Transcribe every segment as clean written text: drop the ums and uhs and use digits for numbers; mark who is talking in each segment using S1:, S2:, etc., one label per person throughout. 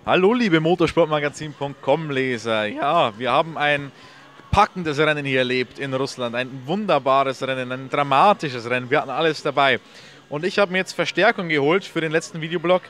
S1: Hallo liebe Motorsportmagazin.com Leser. Ja, wir haben ein packendes Rennen hier erlebt in Russland. Ein wunderbares Rennen, ein dramatisches Rennen. Wir hatten alles dabei. Und ich habe mir jetzt Verstärkung geholt für den letzten Videoblog.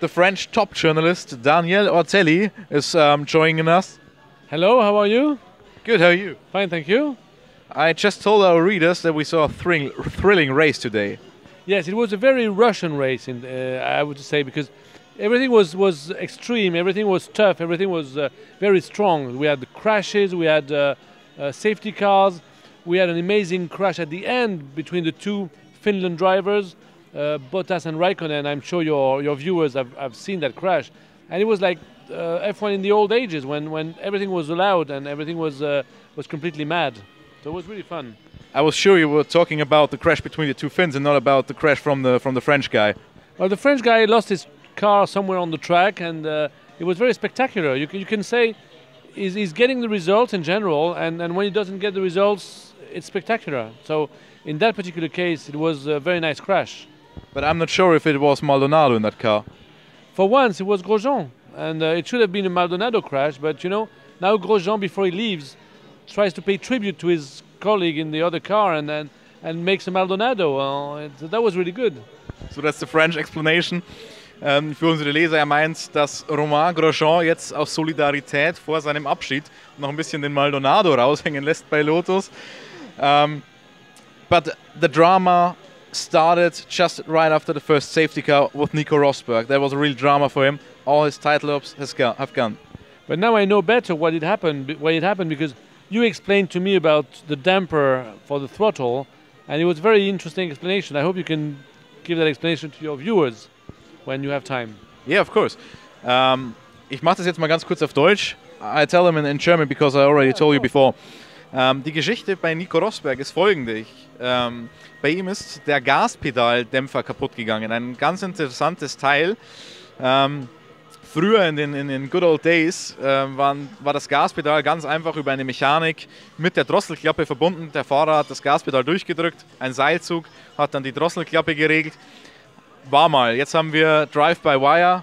S1: The French top journalist Daniel Ortelli is joining us.
S2: Hello, how are you?
S1: Good, how are you?
S2: Fine, thank you.
S1: I just told our readers that we saw a thrilling race today.
S2: Yes, it was a very Russian race, I would say, because everything was extreme, everything was tough, everything was very strong. We had the crashes, we had safety cars, we had an amazing crash at the end between the two Finland drivers, Bottas and Raikkonen. I'm sure your viewers have seen that crash. And it was like F1 in the old ages when everything was allowed and everything was completely mad. So it was really fun.
S1: I was sure you were talking about the crash between the two Finns and not about the crash from the French guy.
S2: Well, the French guy lost his car somewhere on the track, and it was very spectacular. You can say he's getting the results in general, and when he doesn't get the results, it's spectacular. So in that particular case, it was a very nice crash.
S1: But I'm not sure if it was Maldonado in that car.
S2: For once, it was Grosjean, and it should have been a Maldonado crash, but you know, now Grosjean, before he leaves, tries to pay tribute to his colleague in the other car and makes a Maldonado. That was really good.
S1: So that's the French explanation. Für unsere Leser, er meint, dass Romain Grosjean jetzt aus Solidarität vor seinem Abschied noch ein bisschen den Maldonado raushängen lässt bei Lotus. But the drama started just right after the first safety car with Nico Rosberg. That was a real drama for him. All his title ups have gone.
S2: But now I know better why it happened because you explained to me about the damper for the throttle, and it was a very interesting explanation. I hope you can give that explanation to your viewers when you have time.
S1: Yeah, of course. Ich mache das jetzt mal ganz kurz auf Deutsch. I tell them in German because I already told you before. Die Geschichte bei Nico Rosberg ist folgende. Bei ihm ist der Gaspedaldämpfer kaputt gegangen. Ein ganz interessantes Teil. Früher in den good old days war das Gaspedal ganz einfach über eine Mechanik mit der Drosselklappe verbunden. Der Fahrer hat das Gaspedal durchgedrückt, ein Seilzug hat dann die Drosselklappe geregelt. War mal. Jetzt haben wir Drive-by-Wire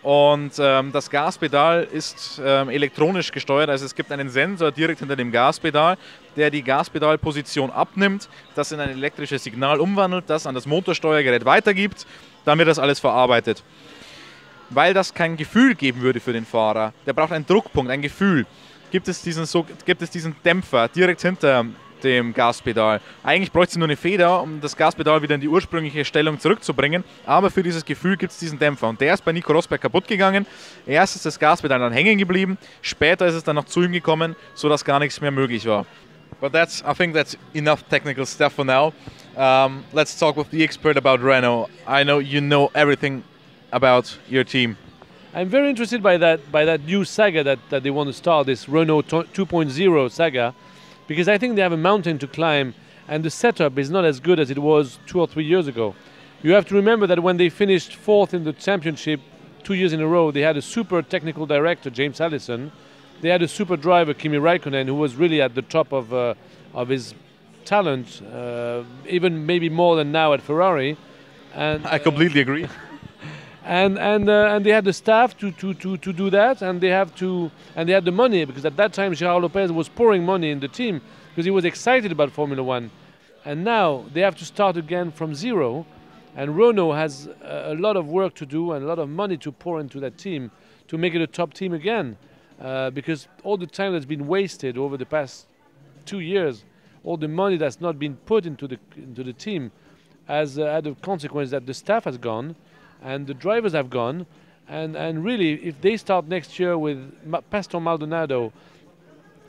S1: und das Gaspedal ist elektronisch gesteuert. Also es gibt einen Sensor direkt hinter dem Gaspedal, der die Gaspedalposition abnimmt, das in ein elektrisches Signal umwandelt, das an das Motorsteuergerät weitergibt. Dann wird das alles verarbeitet. Weil das kein Gefühl geben würde für den Fahrer, der braucht einen Druckpunkt, ein Gefühl, gibt es diesen Dämpfer direkt hinter dem Gaspedal. Eigentlich bräuchte es nur eine Feder, um das Gaspedal wieder in die ursprüngliche Stellung zurückzubringen, aber für dieses Gefühl gibt es diesen Dämpfer. Und der ist bei Nico Rosberg kaputt gegangen. Erst ist das Gaspedal dann hängen geblieben, später ist es dann noch zu ihm gekommen, sodass gar nichts mehr möglich war. But I think that's enough technical stuff for now. Let's talk with the expert about Renault. I know you know everything about your team.
S2: I'm very interested by that new saga that they want to start, this Renault 2.0 saga, because I think they have a mountain to climb and the setup is not as good as it was 2 or 3 years ago. You have to remember that when they finished 4th in the championship 2 years in a row, they had a super technical director, James Allison. They had a super driver, Kimi Raikkonen, who was really at the top of his talent, even maybe more than now at Ferrari. And
S1: I completely agree.
S2: And they had the staff to do that, and they had the money, because at that time Gerard Lopez was pouring money in the team because he was excited about Formula One, and now they have to start again from zero, and Renault has a lot of work to do and a lot of money to pour into that team to make it a top team again, because all the time that's been wasted over the past 2 years, all the money that's not been put into the team has had a consequence that the staff has gone. And the drivers have gone, and really, if they start next year with Pastor Maldonado,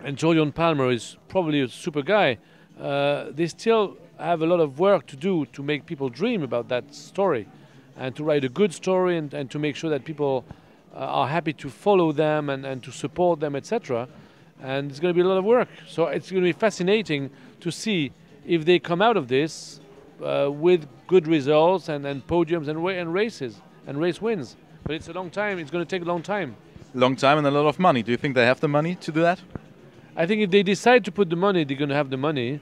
S2: and Julian Palmer is probably a super guy, they still have a lot of work to do to make people dream about that story, and to write a good story, and to make sure that people are happy to follow them and to support them, etc. And it's going to be a lot of work. So it's going to be fascinating to see if they come out of this with good results and podiums and races and race wins. But it's a long time. It's going to take a long time.
S1: Long time and a lot of money. Do you think they have the money to do that?
S2: I think if they decide to put the money, they're going to have the money.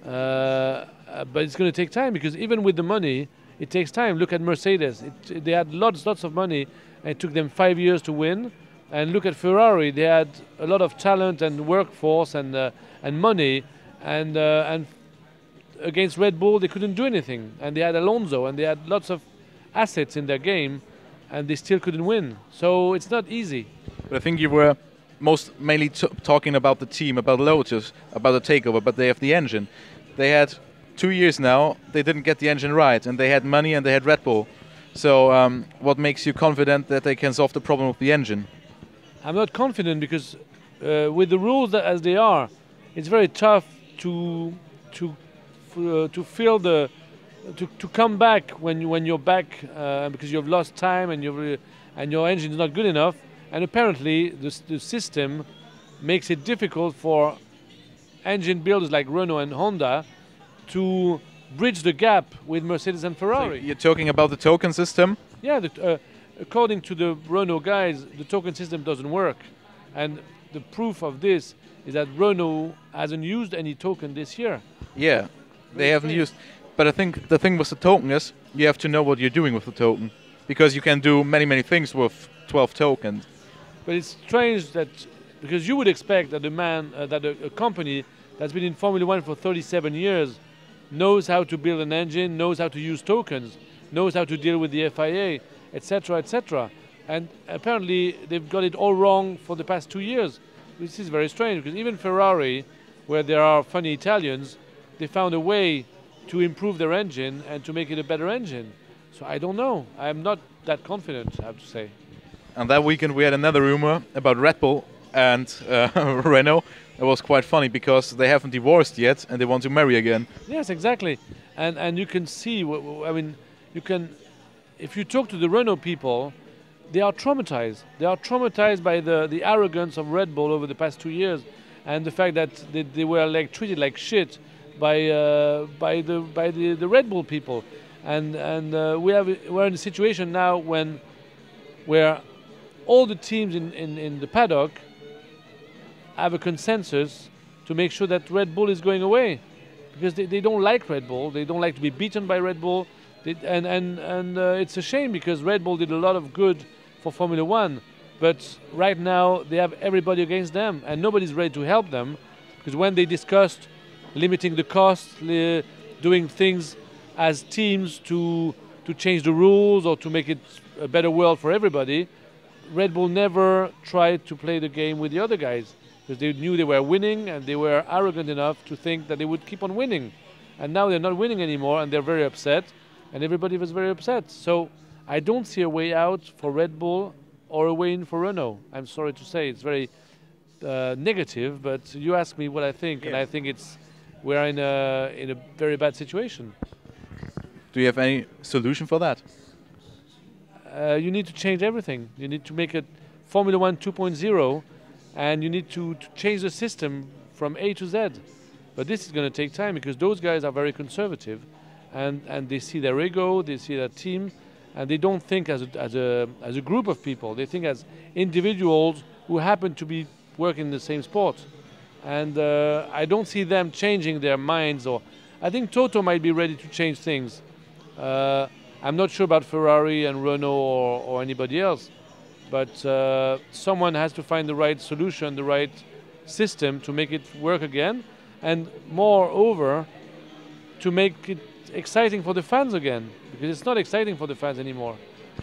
S2: But it's going to take time, because even with the money, it takes time. Look at Mercedes. They had lots of money, and it took them 5 years to win. And look at Ferrari. They had a lot of talent and workforce and money, and against Red Bull they couldn't do anything. And they had Alonso, and they had lots of assets in their game, and they still couldn't win. So it's not easy.
S1: But I think you were mainly talking about the team, about Lotus, about the takeover, but they have the engine. They had 2 years now, they didn't get the engine right, and they had money and they had Red Bull. So what makes you confident that they can solve the problem with the engine?
S2: I'm not confident because with the rules as they are, it's very tough to feel to come back when you're back because you've lost time and your engine is not good enough. And apparently the system makes it difficult for engine builders like Renault and Honda to bridge the gap with Mercedes and Ferrari.
S1: So you're talking about the token system?
S2: Yeah, according to the Renault guys, the token system doesn't work. And the proof of this is that Renault hasn't used any token this year.
S1: Yeah, they haven't used. But I think the thing with the token is you have to know what you're doing with the token, because you can do many things with 12 tokens.
S2: But it's strange that, because you would expect that a company that's been in Formula 1 for 37 years knows how to build an engine, knows how to use tokens, knows how to deal with the FIA, etc., etc. And apparently they've got it all wrong for the past 2 years. This is very strange, because even Ferrari, where there are funny Italians, they found a way to improve their engine and to make it a better engine. So I don't know. I'm not that confident, I have to say.
S1: And that weekend we had another rumor about Red Bull and Renault. It was quite funny because they haven't divorced yet and they want to marry again.
S2: Yes, exactly. And you can see, I mean, if you talk to the Renault people, they are traumatized. They are traumatized by the arrogance of Red Bull over the past 2 years, and the fact that they were treated like shit by the Red Bull people. And we're in a situation now where all the teams in the paddock have a consensus to make sure that Red Bull is going away, because they don't like Red Bull. They don't like to be beaten by Red Bull. And it's a shame, because Red Bull did a lot of good for Formula 1, but right now they have everybody against them, and nobody's ready to help them, because when they discussed limiting the cost, doing things as teams to change the rules or to make it a better world for everybody, Red Bull never tried to play the game with the other guys, because they knew they were winning and they were arrogant enough to think that they would keep on winning. And now they're not winning anymore and they're very upset, and everybody was very upset. So I don't see a way out for Red Bull or a way in for Renault. I'm sorry to say, it's very negative, but you ask me what I think, yeah. And I think we're in a very bad situation.
S1: Do you have any solution for that?
S2: You need to change everything. You need to make it Formula 1 2.0, and you need to change the system from A to Z. But this is going to take time, because those guys are very conservative, and they see their ego, they see their team, and they don't think as a group of people. They think as individuals who happen to be working in the same sport. And I don't see them changing their minds. Or I think Toto might be ready to change things. I'm not sure about Ferrari and Renault or anybody else, but someone has to find the right solution, the right system to make it work again, and moreover, to make it exciting for the fans again, because it's not exciting for the fans anymore.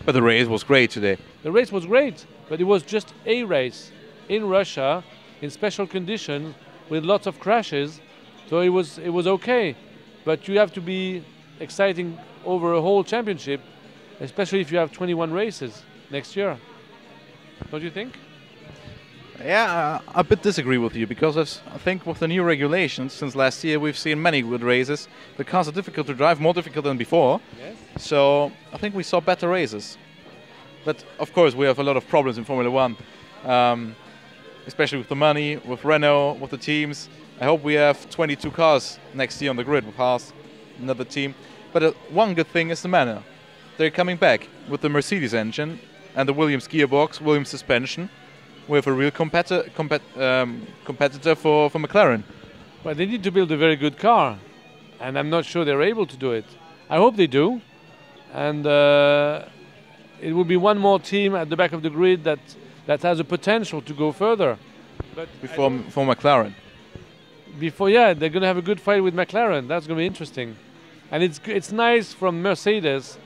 S1: But the race was great today.
S2: The race was great, but it was just a race in Russia, in special conditions, with lots of crashes, so it was okay. But you have to be exciting over a whole championship, especially if you have 21 races next year. Don't you think?
S1: Yeah, I a bit disagree with you, because I think with the new regulations since last year we've seen many good races. The cars are difficult to drive, more difficult than before.
S2: Yes.
S1: So I think we saw better races. But of course we have a lot of problems in Formula 1, especially with the money, with Renault, with the teams. I hope we have 22 cars next year on the grid with Haas, another team. But one good thing is the manner. They're coming back with the Mercedes engine and the Williams gearbox, Williams suspension. We have a real competitor for McLaren.
S2: Well, they need to build a very good car, and I'm not sure they're able to do it. I hope they do, and it will be one more team at the back of the grid that has a potential to go further. But
S1: before McLaren.
S2: Before, yeah, they're going to have a good fight with McLaren. That's going to be interesting. And it's nice from Mercedes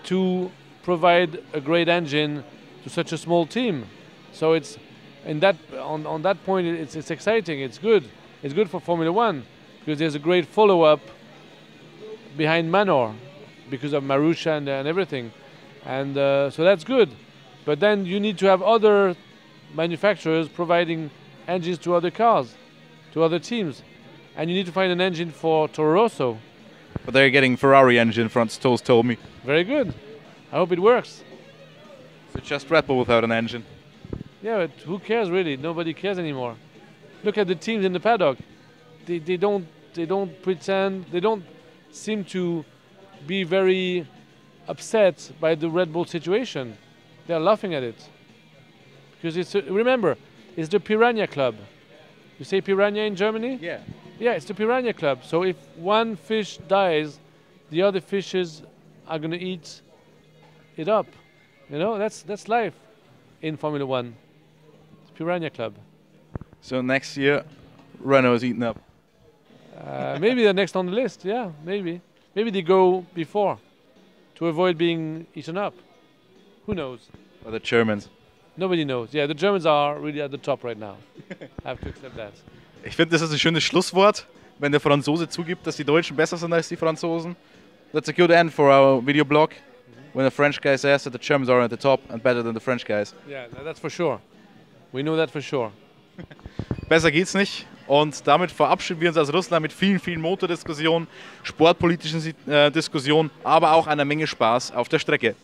S2: to provide a great engine to such a small team. So it's on that point it's exciting. It's good. It's good for Formula One because there's a great follow-up behind Manor because of Marussia and everything, and so that's good. But then you need to have other manufacturers providing engines to other cars, to other teams, and you need to find an engine for Toro Rosso.
S1: But they're getting Ferrari engine, Franz Tost told me.
S2: Very good. I hope it works.
S1: So just Red Bull without an engine.
S2: Yeah, but who cares really? Nobody cares anymore. Look at the teams in the paddock. They don't pretend. They don't seem to be very upset by the Red Bull situation. They're laughing at it because remember, it's the Piranha Club. You say Piranha in Germany?
S1: Yeah.
S2: Yeah, it's the Piranha Club. So if one fish dies, the other fishes are going to eat it up. You know, that's life in Formula One. It's Piranha Club.
S1: So next year, Renault is eaten up.
S2: Maybe they're next on the list. Yeah, maybe. Maybe they go before to avoid being eaten up. Who knows?
S1: Or the Germans.
S2: Nobody knows. Yeah, the Germans are really at the top right now. I have to accept that.
S1: Ich finde, das ist ein schönes Schlusswort, wenn der Franzose zugibt, dass die Deutschen besser sind als die Franzosen. That's a good end for our video blog. When a French guy says that the Germans are at the top and better than the French guys.
S2: Yeah, that's for sure. We know that for sure.
S1: Besser geht's nicht. Und damit verabschieden wir uns aus Russland mit vielen, vielen Motordiskussionen, sportpolitischen Diskussionen, aber auch einer Menge Spaß auf der Strecke.